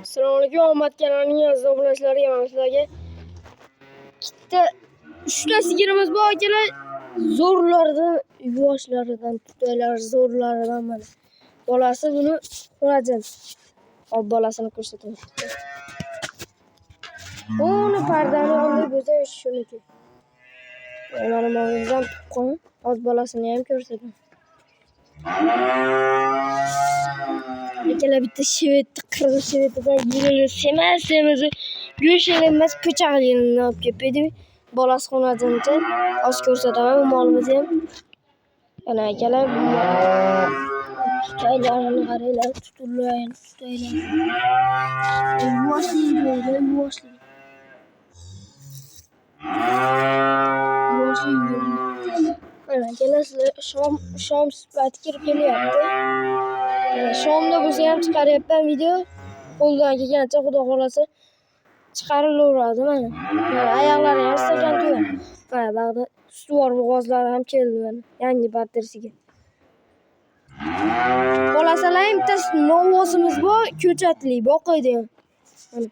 Assalomu alaykum, Omad kanalining aziz obunachilariga mana sizlarga ikkita 3 ta sigirimiz bor akalar. Zo'rlardan, yuvoshlaridan, tutaylar zo'rlaridan mana. Bolasi buni xonajin. Hop bolasini ko'rsataman. Buni pardani olib bo'lsa shuniki. Mana mavzum tuqqan. Hozir bolasini ham ko'rsataman. Akalar bitta shvetni, qirg'iz shvetidan yilini semas, go'sht emas, ko'chaqligini olib kelib bolasi xonajincha osh ko'rsataman. Molimiz ham ana akalar tutaylarini qaranglar, tutaylar. Yuvoshlik. Mana akalar shom sifati kirib kelyapti. Shomda bo'lsa ham chiqaryapman video. Qo'ldan kelgancha xudo xolasa chiqarilaveradi mana. Oyoqlari ham stakan to'yadi. Mana bag'da ustuvor bo'g'ozlari ham keldi mana. Yangi batterisiga. Bolasalar ham bittasi novvosimiz bor, ko'chatli boqaydi ham. Mana.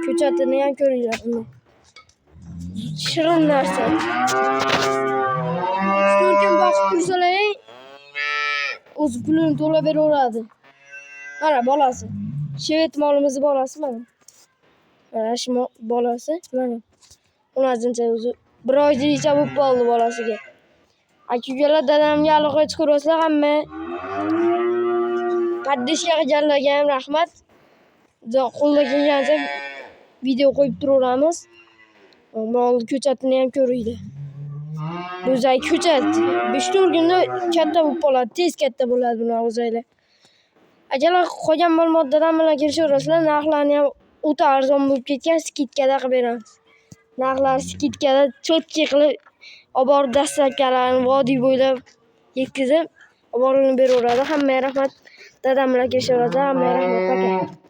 Ko'chatini ham ko'ringlar. Shirin narsa. Shunkin boqib tursalar o'z pulini to'lab beraveradi. Mana bolasi. Shvet molimiz bolasi mana. Mana shu bolasi mana. Xonajincha o'zi 1 oycha bo'lib qoldi bolasiga. Akalar dadamga aloqa chiqarasizlar hamma. Paddishga qilganlarga ham rahmat. Qo'ldan kelgancha video qo'yib turaveramiz. Mol ko'chatini ham ko'ringlar. Bo'zay ko'chat 5-4 kunda katta bo'lib qoladi, tez katta bo'ladi bular o'zaylar. Akalar qolgan ma'lumotlardan bilan kelishaverasizlar. Narxlarni ham o'ta arzon bo'lib ketgan, skidkada qilib beramiz. Narxlar skidkada cho'tki qilib olib borib dastavkalarni vodiy bo'ylab yetkazib olib borib beraveradi. Hammaga rahmat. Dadam bilan kelishaverasizlar. Hammaga rahmat.